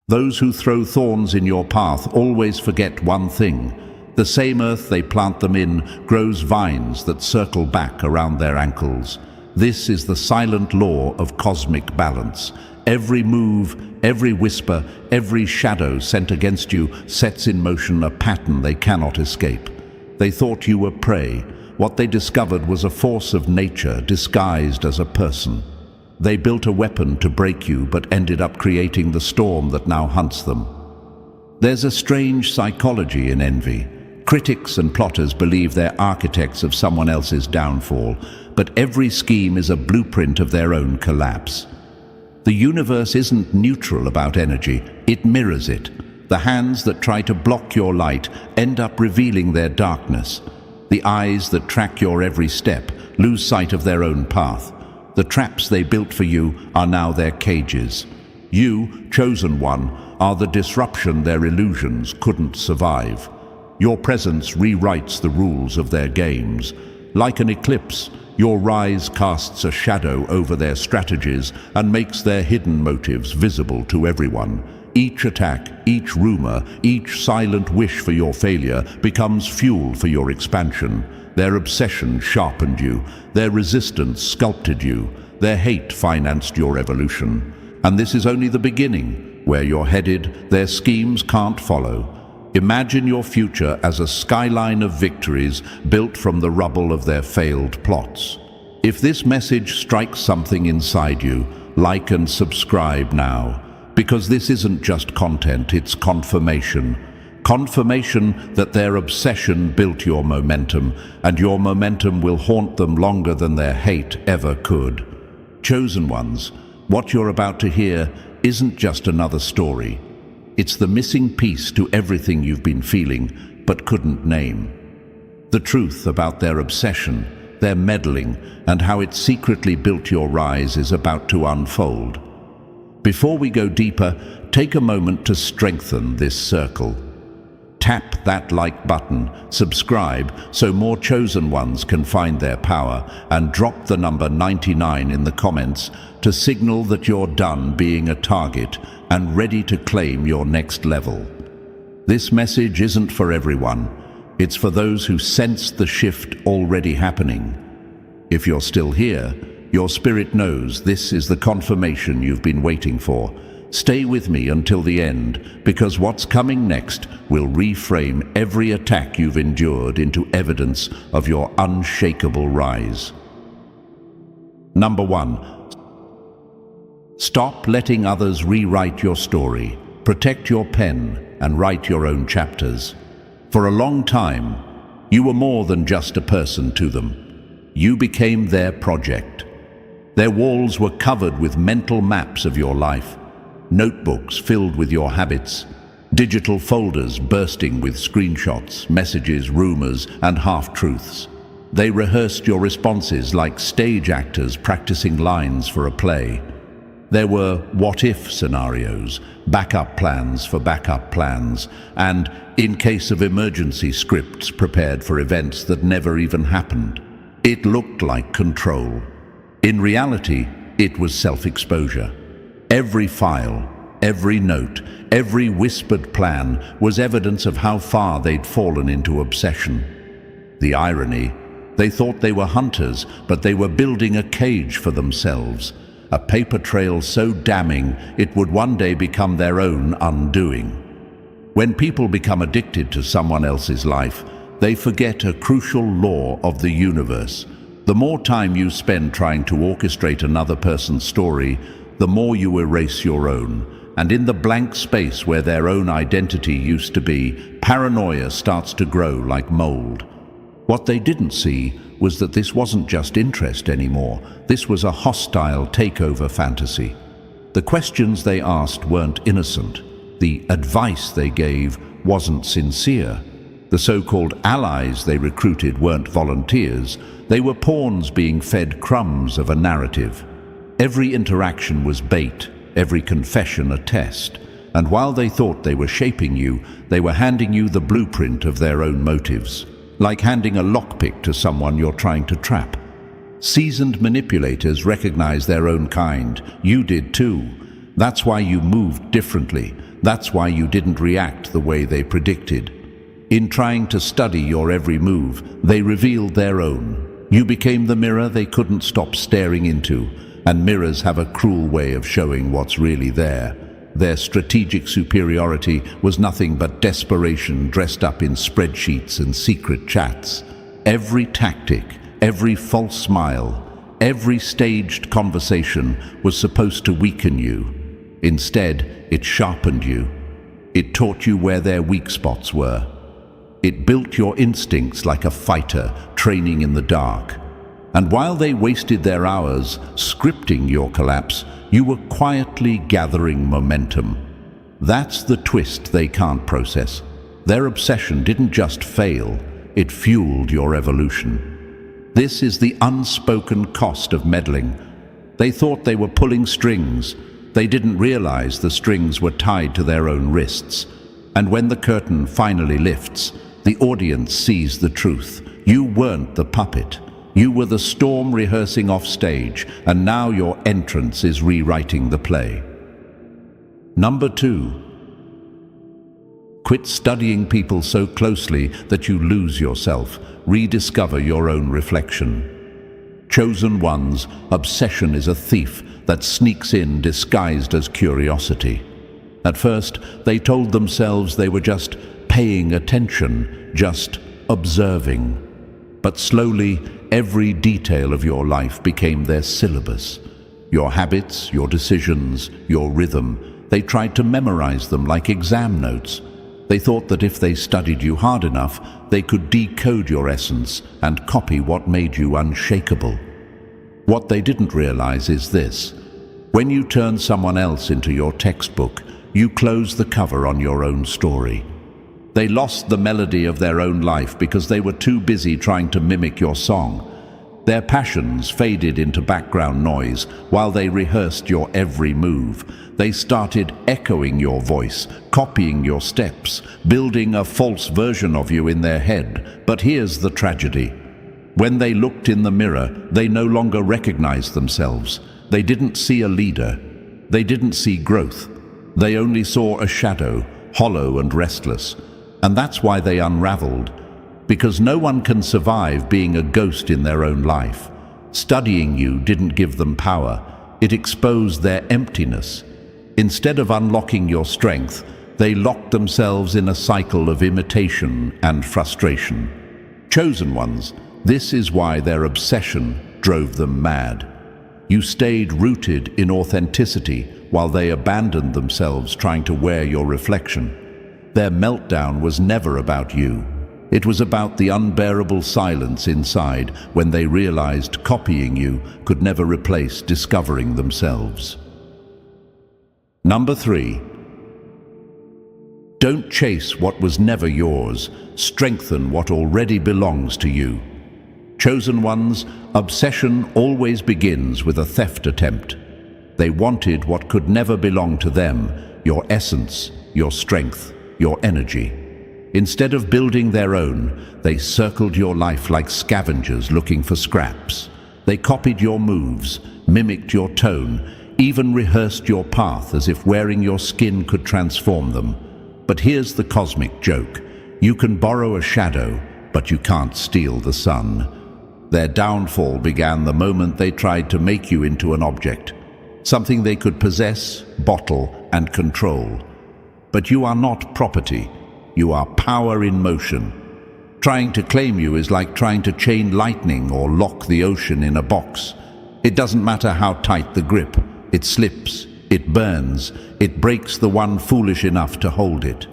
Those who throw thorns in your path always forget one thing. The same earth they plant them in grows vines that circle back around their ankles. This is the silent law of cosmic balance. Every move, every whisper, every shadow sent against you sets in motion a pattern they cannot escape. They thought you were prey. What they discovered was a force of nature disguised as a person. They built a weapon to break you, but ended up creating the storm that now hunts them. There's a strange psychology in envy. Critics and plotters believe they're architects of someone else's downfall, but every scheme is a blueprint of their own collapse. The universe isn't neutral about energy, it mirrors it. The hands that try to block your light end up revealing their darkness. The eyes that track your every step lose sight of their own path. The traps they built for you are now their cages. You, chosen one, are the disruption their illusions couldn't survive. Your presence rewrites the rules of their games. Like an eclipse, your rise casts a shadow over their strategies and makes their hidden motives visible to everyone. Each attack, each rumor, each silent wish for your failure becomes fuel for your expansion. Their obsession sharpened you, their resistance sculpted you, their hate financed your evolution. And this is only the beginning. Where you're headed, their schemes can't follow. Imagine your future as a skyline of victories built from the rubble of their failed plots. If this message strikes something inside you, like and subscribe now, because this isn't just content, it's confirmation. Confirmation that their obsession built your momentum, and your momentum will haunt them longer than their hate ever could. Chosen ones, what you're about to hear isn't just another story. It's the missing piece to everything you've been feeling, but couldn't name. The truth about their obsession, their meddling, and how it secretly built your rise is about to unfold. Before we go deeper, take a moment to strengthen this circle. Tap that like button, subscribe so more chosen ones can find their power, and drop the number 99 in the comments to signal that you're done being a target and ready to claim your next level. This message isn't for everyone. It's for those who sense the shift already happening. If you're still here, your spirit knows this is the confirmation you've been waiting for. Stay with me until the end, because what's coming next will reframe every attack you've endured into evidence of your unshakable rise. Number 1. Stop letting others rewrite your story. Protect your pen and write your own chapters. For a long time, you were more than just a person to them. You became their project. Their walls were covered with mental maps of your life. Notebooks filled with your habits, digital folders bursting with screenshots, messages, rumors, and half-truths. They rehearsed your responses like stage actors practicing lines for a play. There were what-if scenarios, backup plans for backup plans, and, in case of emergency, scripts prepared for events that never even happened. It looked like control. In reality, it was self-exposure. Every file, every note, every whispered plan was evidence of how far they'd fallen into obsession. The irony, they thought they were hunters, but they were building a cage for themselves, a paper trail so damning it would one day become their own undoing. When people become addicted to someone else's life, they forget a crucial law of the universe. The more time you spend trying to orchestrate another person's story, the more you erase your own. And in the blank space where their own identity used to be, paranoia starts to grow like mold. What they didn't see was that this wasn't just interest anymore. This was a hostile takeover fantasy. The questions they asked weren't innocent. The advice they gave wasn't sincere. The so-called allies they recruited weren't volunteers. They were pawns being fed crumbs of a narrative. Every interaction was bait, every confession a test. And while they thought they were shaping you, they were handing you the blueprint of their own motives. Like handing a lockpick to someone you're trying to trap. Seasoned manipulators recognize their own kind. You did too. That's why you moved differently. That's why you didn't react the way they predicted. In trying to study your every move, they revealed their own. You became the mirror they couldn't stop staring into, and mirrors have a cruel way of showing what's really there. Their strategic superiority was nothing but desperation dressed up in spreadsheets and secret chats. Every tactic, every false smile, every staged conversation was supposed to weaken you. Instead, it sharpened you. It taught you where their weak spots were. It built your instincts like a fighter training in the dark. And while they wasted their hours scripting your collapse, you were quietly gathering momentum. That's the twist they can't process. Their obsession didn't just fail, it fueled your evolution. This is the unspoken cost of meddling. They thought they were pulling strings. They didn't realize the strings were tied to their own wrists. And when the curtain finally lifts, the audience sees the truth. You weren't the puppet. You were the storm rehearsing off stage, and now your entrance is rewriting the play. Number 2. Quit studying people so closely that you lose yourself. Rediscover your own reflection. Chosen ones, obsession is a thief that sneaks in disguised as curiosity. At first, they told themselves they were just paying attention, just observing. But slowly, every detail of your life became their syllabus. Your habits, your decisions, your rhythm. They tried to memorize them like exam notes. They thought that if they studied you hard enough, they could decode your essence and copy what made you unshakable. What they didn't realize is this: when you turn someone else into your textbook, you close the cover on your own story. They lost the melody of their own life because they were too busy trying to mimic your song. Their passions faded into background noise while they rehearsed your every move. They started echoing your voice, copying your steps, building a false version of you in their head. But here's the tragedy. When they looked in the mirror, they no longer recognized themselves. They didn't see a leader. They didn't see growth. They only saw a shadow, hollow and restless. And that's why they unraveled. Because no one can survive being a ghost in their own life. Studying you didn't give them power. It exposed their emptiness. Instead of unlocking your strength, they locked themselves in a cycle of imitation and frustration. Chosen ones, this is why their obsession drove them mad. You stayed rooted in authenticity while they abandoned themselves trying to wear your reflection. Their meltdown was never about you. It was about the unbearable silence inside when they realized copying you could never replace discovering themselves. Number 3. Don't chase what was never yours. Strengthen what already belongs to you. Chosen ones, obsession always begins with a theft attempt. They wanted what could never belong to them, your essence, your strength, your energy. Instead of building their own, they circled your life like scavengers looking for scraps. They copied your moves, mimicked your tone, even rehearsed your path as if wearing your skin could transform them. But here's the cosmic joke. You can borrow a shadow, but you can't steal the sun. Their downfall began the moment they tried to make you into an object, something they could possess, bottle, and control. But you are not property. You are power in motion. Trying to claim you is like trying to chain lightning or lock the ocean in a box. It doesn't matter how tight the grip. It slips, it burns, it breaks the one foolish enough to hold it.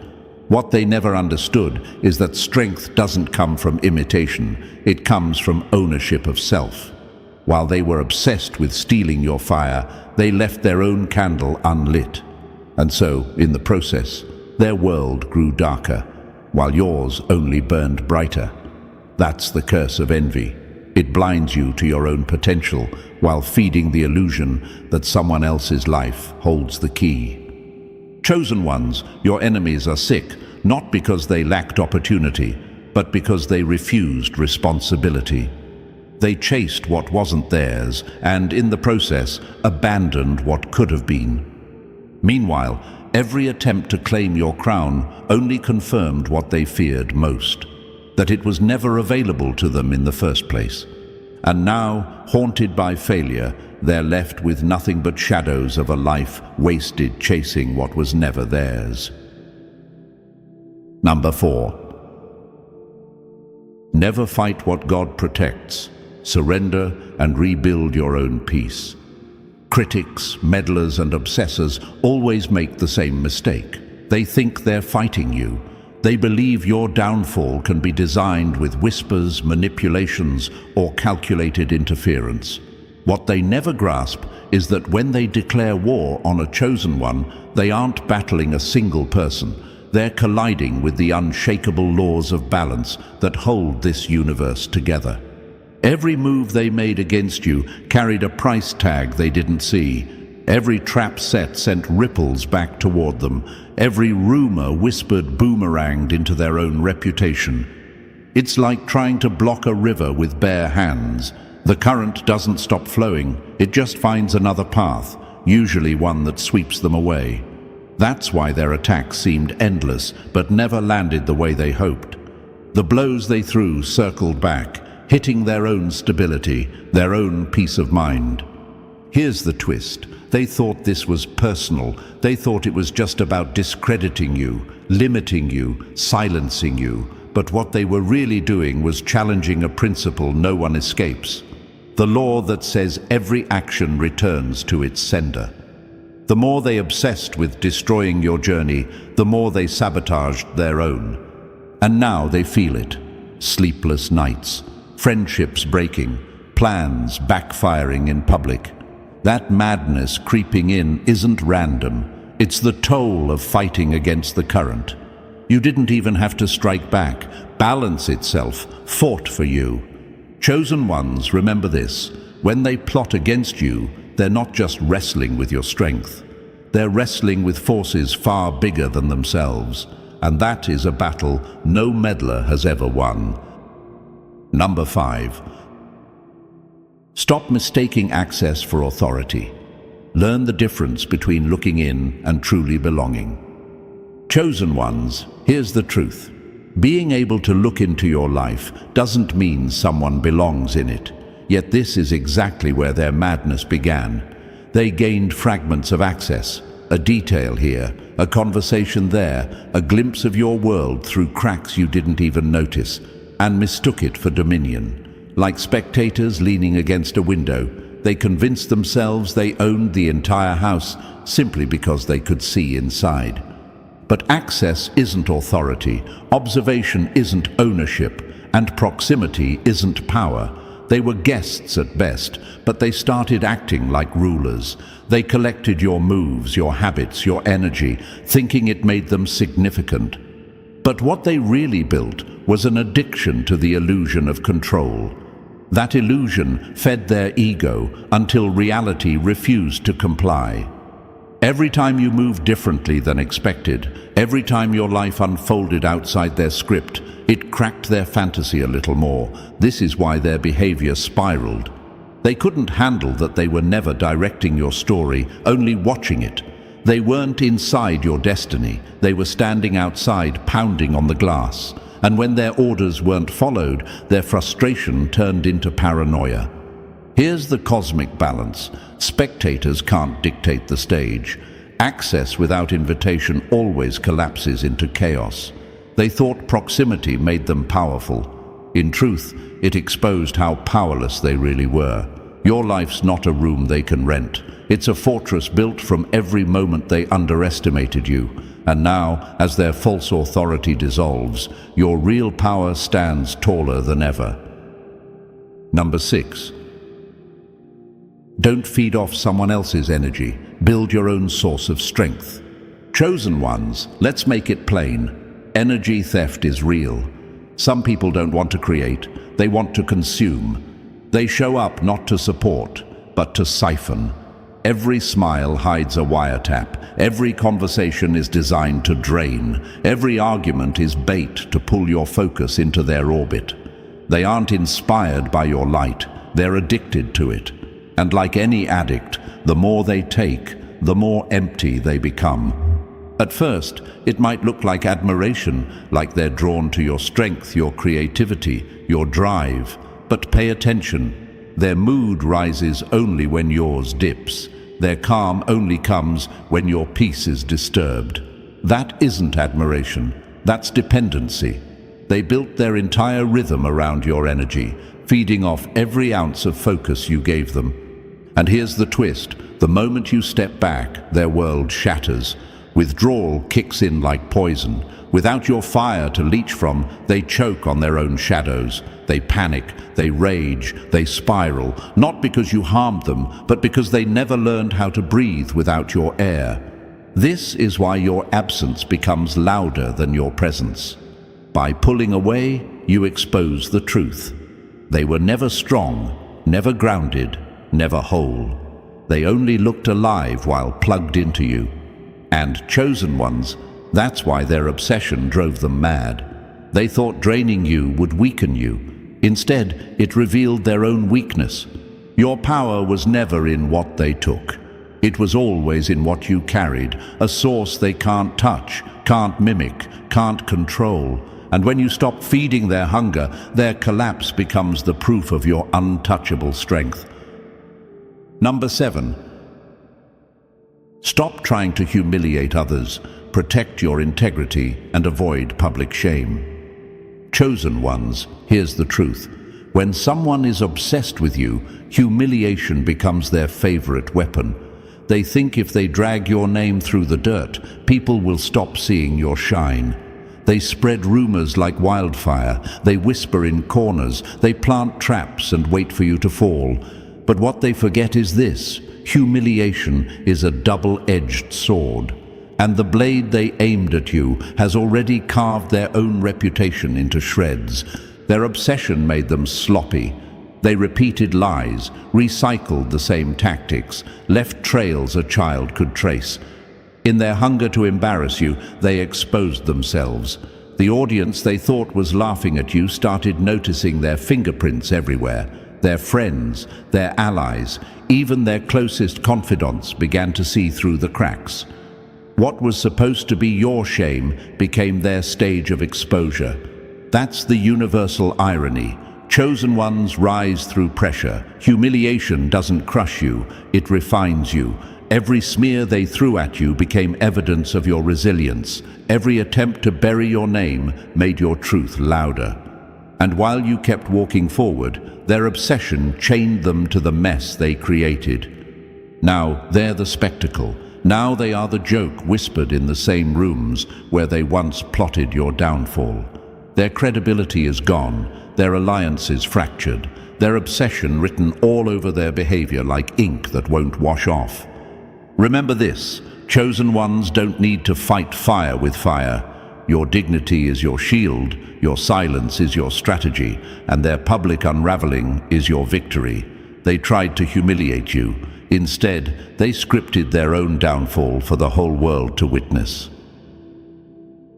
What they never understood is that strength doesn't come from imitation. It comes from ownership of self. While they were obsessed with stealing your fire, they left their own candle unlit. And so, in the process, their world grew darker, while yours only burned brighter. That's the curse of envy. It blinds you to your own potential while feeding the illusion that someone else's life holds the key. Chosen ones, your enemies are sick, not because they lacked opportunity, but because they refused responsibility. They chased what wasn't theirs and, in the process, abandoned what could have been. Meanwhile, Every attempt to claim your crown only confirmed what they feared most, that it was never available to them in the first place. And now, haunted by failure, they're left with nothing but shadows of a life wasted chasing what was never theirs. Number 4. Never fight what God protects. Surrender and rebuild your own peace. Critics, meddlers, and obsessors always make the same mistake. They think they're fighting you. They believe your downfall can be designed with whispers, manipulations, or calculated interference. What they never grasp is that when they declare war on a chosen one, they aren't battling a single person. They're colliding with the unshakable laws of balance that hold this universe together. Every move they made against you carried a price tag they didn't see. Every trap set sent ripples back toward them. Every rumor whispered boomeranged into their own reputation. It's like trying to block a river with bare hands. The current doesn't stop flowing, it just finds another path, usually one that sweeps them away. That's why their attacks seemed endless, but never landed the way they hoped. The blows they threw circled back, hitting their own stability, their own peace of mind. Here's the twist. They thought this was personal. They thought it was just about discrediting you, limiting you, silencing you. But what they were really doing was challenging a principle no one escapes. The law that says every action returns to its sender. The more they obsessed with destroying your journey, the more they sabotaged their own. And now they feel it. Sleepless nights, friendships breaking, plans backfiring in public. That madness creeping in isn't random. It's the toll of fighting against the current. You didn't even have to strike back. Balance itself fought for you. Chosen ones, remember this. When they plot against you, they're not just wrestling with your strength. They're wrestling with forces far bigger than themselves. And that is a battle no meddler has ever won. Number 5. Stop mistaking access for authority. Learn the difference between looking in and truly belonging. Chosen ones, here's the truth. Being able to look into your life doesn't mean someone belongs in it. Yet this is exactly where their madness began. They gained fragments of access, a detail here, a conversation there, a glimpse of your world through cracks you didn't even notice, and mistook it for dominion. Like spectators leaning against a window, they convinced themselves they owned the entire house simply because they could see inside. But access isn't authority, observation isn't ownership, and proximity isn't power. They were guests at best, but they started acting like rulers. They collected your moves, your habits, your energy, thinking it made them significant. But what they really built was an addiction to the illusion of control. That illusion fed their ego until reality refused to comply. Every time you moved differently than expected, every time your life unfolded outside their script, it cracked their fantasy a little more. This is why their behavior spiraled. They couldn't handle that they were never directing your story, only watching it. They weren't inside your destiny. They were standing outside, pounding on the glass. And when their orders weren't followed, their frustration turned into paranoia. Here's the cosmic balance. Spectators can't dictate the stage. Access without invitation always collapses into chaos. They thought proximity made them powerful. In truth, it exposed how powerless they really were. Your life's not a room they can rent. It's a fortress built from every moment they underestimated you. And now, as their false authority dissolves, your real power stands taller than ever. Number 6. Don't feed off someone else's energy. Build your own source of strength. Chosen ones, let's make it plain. Energy theft is real. Some people don't want to create, they want to consume. They show up not to support, but to siphon. Every smile hides a wiretap. Every conversation is designed to drain. Every argument is bait to pull your focus into their orbit. They aren't inspired by your light, they're addicted to it. And like any addict, the more they take, the more empty they become. At first, it might look like admiration, like they're drawn to your strength, your creativity, your drive. But pay attention. Their mood rises only when yours dips. Their calm only comes when your peace is disturbed. That isn't admiration. That's dependency. They built their entire rhythm around your energy, feeding off every ounce of focus you gave them. And here's the twist. The moment you step back, their world shatters. Withdrawal kicks in like poison. Without your fire to leech from, they choke on their own shadows. They panic, they rage, they spiral, not because you harmed them, but because they never learned how to breathe without your air. This is why your absence becomes louder than your presence. By pulling away, you expose the truth. They were never strong, never grounded, never whole. They only looked alive while plugged into you. And chosen ones, that's why their obsession drove them mad. They thought draining you would weaken you. Instead, it revealed their own weakness. Your power was never in what they took. It was always in what you carried, a source they can't touch, can't mimic, can't control. And when you stop feeding their hunger, their collapse becomes the proof of your untouchable strength. Number 7. Stop trying to humiliate others. Protect your integrity and avoid public shame. Chosen ones, here's the truth. When someone is obsessed with you, humiliation becomes their favorite weapon. They think if they drag your name through the dirt, people will stop seeing your shine. They spread rumors like wildfire. They whisper in corners. They plant traps and wait for you to fall. But what they forget is this: humiliation is a double-edged sword. And the blade they aimed at you has already carved their own reputation into shreds. Their obsession made them sloppy. They repeated lies, recycled the same tactics, left trails a child could trace. In their hunger to embarrass you, they exposed themselves. The audience they thought was laughing at you started noticing their fingerprints everywhere. Their friends, their allies, even their closest confidants began to see through the cracks. What was supposed to be your shame became their stage of exposure. That's the universal irony. Chosen ones rise through pressure. Humiliation doesn't crush you, it refines you. Every smear they threw at you became evidence of your resilience. Every attempt to bury your name made your truth louder. And while you kept walking forward, their obsession chained them to the mess they created. Now they're the spectacle. Now they are the joke whispered in the same rooms where they once plotted your downfall. Their credibility is gone, their alliances fractured, their obsession written all over their behavior like ink that won't wash off. Remember this: chosen ones don't need to fight fire with fire. Your dignity is your shield, your silence is your strategy, and their public unraveling is your victory. They tried to humiliate you. Instead, they scripted their own downfall for the whole world to witness.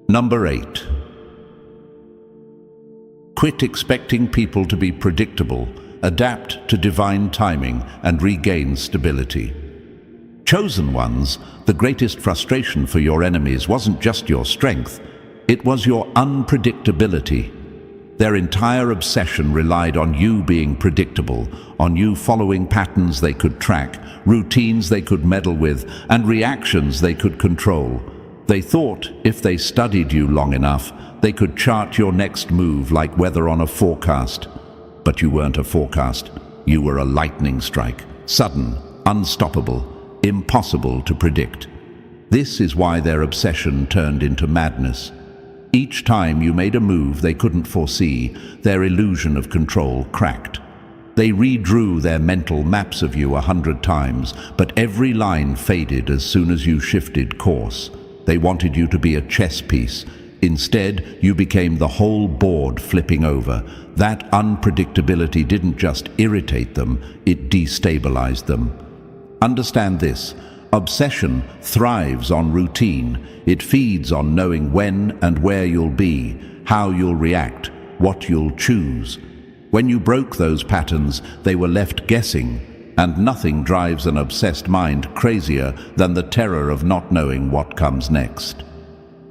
Number 8. Quit expecting people to be predictable. Adapt to divine timing and regain stability. Chosen ones, the greatest frustration for your enemies wasn't just your strength, it was your unpredictability. Their entire obsession relied on you being predictable, on you following patterns they could track, routines they could meddle with, and reactions they could control. They thought if they studied you long enough, they could chart your next move like weather on a forecast. But you weren't a forecast. You were a lightning strike, sudden, unstoppable, impossible to predict. This is why their obsession turned into madness. Each time you made a move they couldn't foresee, their illusion of control cracked. They redrew their mental maps of you 100 times, but every line faded as soon as you shifted course. They wanted you to be a chess piece. Instead, you became the whole board flipping over. That unpredictability didn't just irritate them, it destabilized them. Understand this: obsession thrives on routine. It feeds on knowing when and where you'll be, how you'll react, what you'll choose. When you broke those patterns, they were left guessing. and nothing drives an obsessed mind crazier than the terror of not knowing what comes next.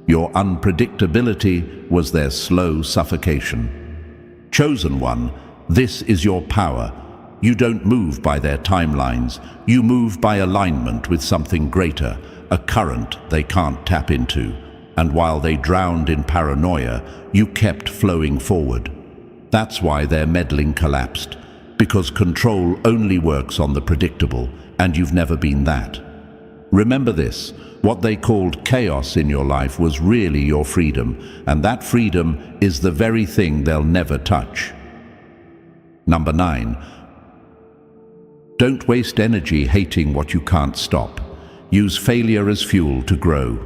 Your unpredictability was their slow suffocation. Chosen one, this is your power. You don't move by their timelines. You move by alignment with something greater, a current they can't tap into. And while they drowned in paranoia, you kept flowing forward. That's why their meddling collapsed, because control only works on the predictable, and you've never been that. Remember this, what they called chaos in your life was really your freedom, and that freedom is the very thing they'll never touch. Number 9. Don't waste energy hating what you can't stop. Use failure as fuel to grow.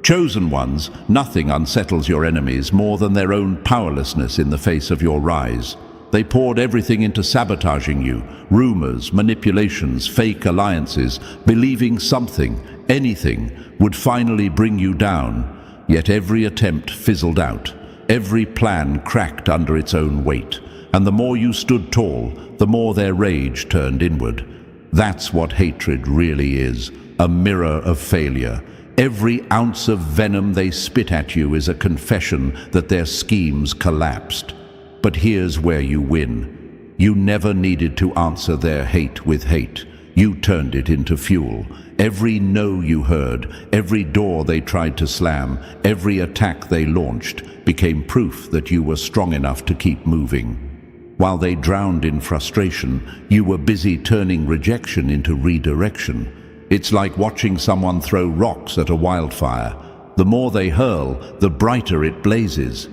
Chosen ones, nothing unsettles your enemies more than their own powerlessness in the face of your rise. They poured everything into sabotaging you, rumors, manipulations, fake alliances, believing something, anything, would finally bring you down. Yet every attempt fizzled out. Every plan cracked under its own weight. And the more you stood tall, the more their rage turned inward. That's what hatred really is, a mirror of failure. Every ounce of venom they spit at you is a confession that their schemes collapsed. But here's where you win. You never needed to answer their hate with hate. You turned it into fuel. Every no you heard, every door they tried to slam, every attack they launched became proof that you were strong enough to keep moving. While they drowned in frustration, you were busy turning rejection into redirection. It's like watching someone throw rocks at a wildfire. The more they hurl, the brighter it blazes.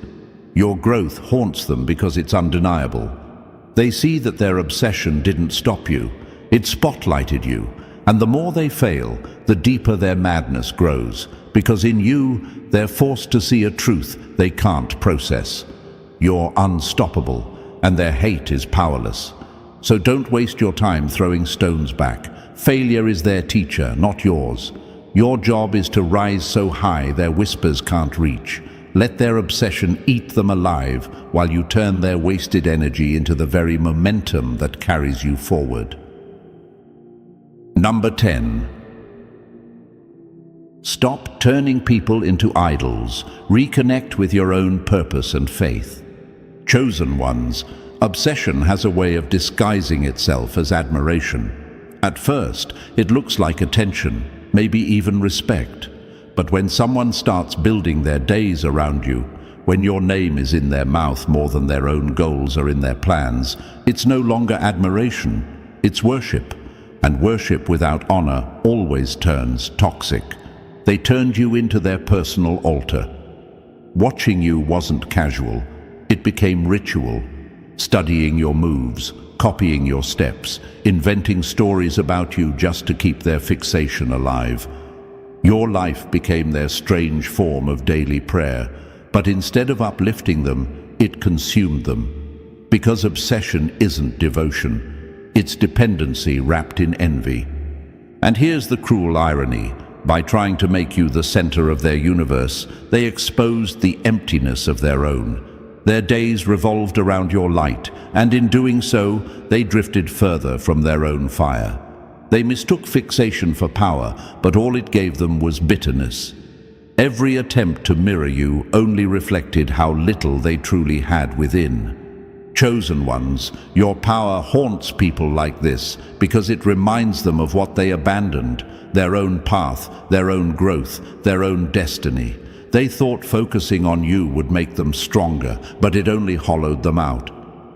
Your growth haunts them because it's undeniable. They see that their obsession didn't stop you. It spotlighted you. And the more they fail, the deeper their madness grows, because in you, they're forced to see a truth they can't process. You're unstoppable, and their hate is powerless. So don't waste your time throwing stones back. Failure is their teacher, not yours. Your job is to rise so high their whispers can't reach. Let their obsession eat them alive while you turn their wasted energy into the very momentum that carries you forward. Number 10. Stop turning people into idols. Reconnect with your own purpose and faith. Chosen ones, obsession has a way of disguising itself as admiration. At first, it looks like attention, maybe even respect. But when someone starts building their days around you, when your name is in their mouth more than their own goals are in their plans, it's no longer admiration, it's worship. And worship without honor always turns toxic. They turned you into their personal altar. Watching you wasn't casual. It became ritual, studying your moves, copying your steps, inventing stories about you just to keep their fixation alive. Your life became their strange form of daily prayer, but instead of uplifting them, it consumed them. Because obsession isn't devotion, it's dependency wrapped in envy. And here's the cruel irony. By trying to make you the center of their universe, they exposed the emptiness of their own. Their days revolved around your light, and in doing so, they drifted further from their own fire. They mistook fixation for power, but all it gave them was bitterness. Every attempt to mirror you only reflected how little they truly had within. Chosen ones, your power haunts people like this because it reminds them of what they abandoned, their own path, their own growth, their own destiny. They thought focusing on you would make them stronger, but it only hollowed them out.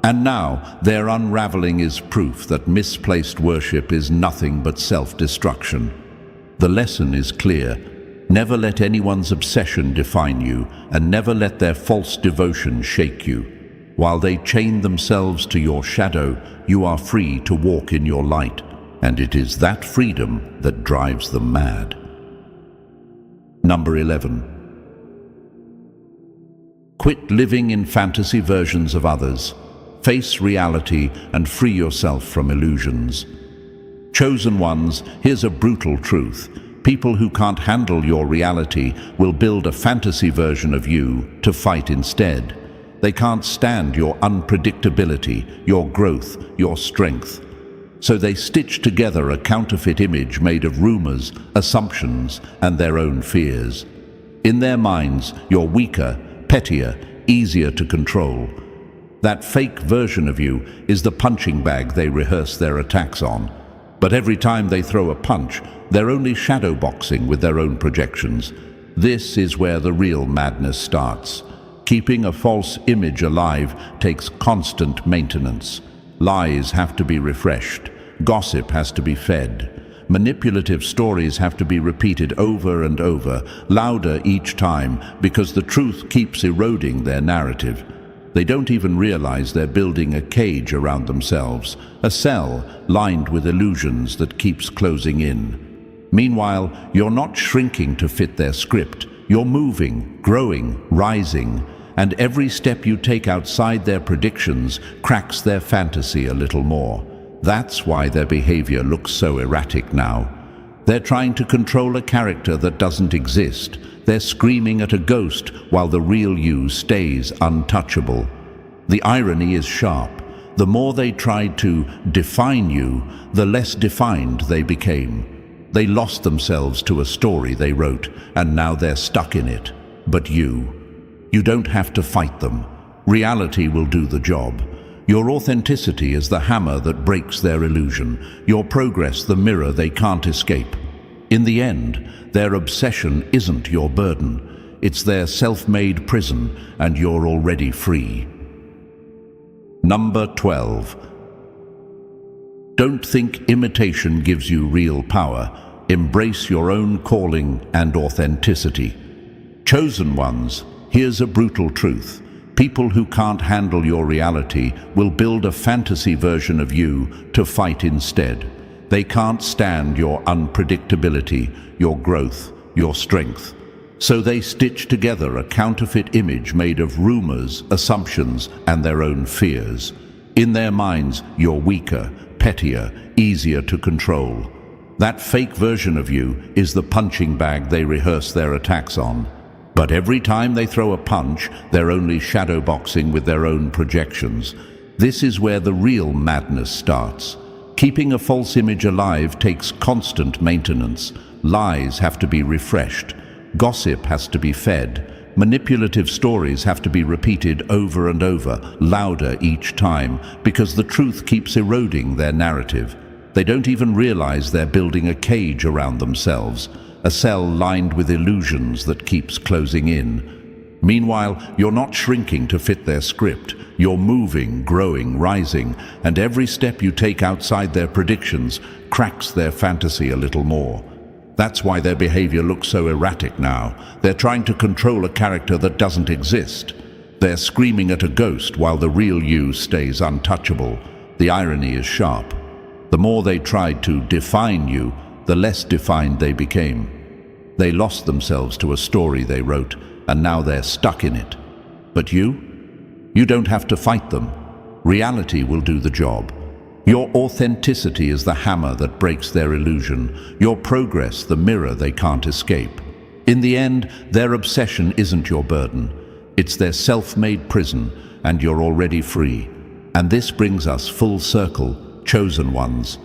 And now, their unraveling is proof that misplaced worship is nothing but self-destruction. The lesson is clear. Never let anyone's obsession define you, and never let their false devotion shake you. While they chain themselves to your shadow, you are free to walk in your light, and it is that freedom that drives them mad. Number 11. Quit living in fantasy versions of others. Face reality and free yourself from illusions. Chosen ones, here's a brutal truth. People who can't handle your reality will build a fantasy version of you to fight instead. They can't stand your unpredictability, your growth, your strength. So they stitch together a counterfeit image made of rumors, assumptions, and their own fears. In their minds, you're weaker, pettier, easier to control. That fake version of you is the punching bag they rehearse their attacks on. But every time they throw a punch, they're only shadowboxing with their own projections. This is where the real madness starts. Keeping a false image alive takes constant maintenance. Lies have to be refreshed. Gossip has to be fed. Manipulative stories have to be repeated over and over, louder each time, because the truth keeps eroding their narrative. They don't even realize they're building a cage around themselves, a cell lined with illusions that keeps closing in. Meanwhile, you're not shrinking to fit their script. You're moving, growing, rising, and every step you take outside their predictions cracks their fantasy a little more. That's why their behavior looks so erratic now. They're trying to control a character that doesn't exist. They're screaming at a ghost while the real you stays untouchable. The irony is sharp. The more they tried to define you, the less defined they became. They lost themselves to a story they wrote, and now they're stuck in it. But you don't have to fight them. Reality will do the job. Your authenticity is the hammer that breaks their illusion. Your progress the mirror they can't escape. In the end, their obsession isn't your burden. It's their self-made prison, and you're already free. Number 12. Don't think imitation gives you real power. Embrace your own calling and authenticity. Chosen ones, here's a brutal truth. People who can't handle your reality will build a fantasy version of you to fight instead. They can't stand your unpredictability, your growth, your strength. So they stitch together a counterfeit image made of rumors, assumptions, and their own fears. In their minds, you're weaker, pettier, easier to control. That fake version of you is the punching bag they rehearse their attacks on. But every time they throw a punch, they're only shadowboxing with their own projections. This is where the real madness starts. Keeping a false image alive takes constant maintenance. Lies have to be refreshed. Gossip has to be fed. Manipulative stories have to be repeated over and over, louder each time, because the truth keeps eroding their narrative. They don't even realize they're building a cage around themselves, a cell lined with illusions that keeps closing in. Meanwhile, you're not shrinking to fit their script. You're moving, growing, rising, and every step you take outside their predictions cracks their fantasy a little more. That's why their behavior looks so erratic now. They're trying to control a character that doesn't exist. They're screaming at a ghost while the real you stays untouchable. The irony is sharp. The more they tried to define you, the less defined they became. They lost themselves to a story they wrote, and now they're stuck in it. But you don't have to fight them. Reality will do the job. Your authenticity is the hammer that breaks their illusion. Your progress the mirror they can't escape. In the end, their obsession isn't your burden. It's their self-made prison, and you're already free. And this brings us full circle, chosen ones.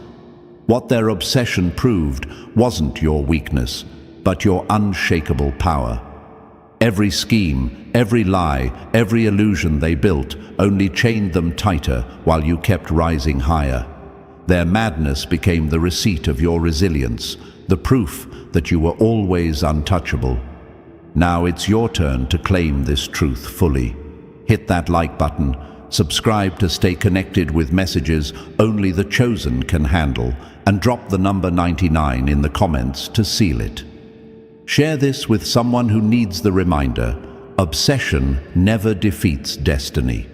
What their obsession proved wasn't your weakness, but your unshakable power. Every scheme, every lie, every illusion they built only chained them tighter while you kept rising higher. Their madness became the receipt of your resilience, the proof that you were always untouchable. Now it's your turn to claim this truth fully. Hit that like button, subscribe to stay connected with messages only the chosen can handle, and drop the number 99 in the comments to seal it. Share this with someone who needs the reminder: obsession never defeats destiny.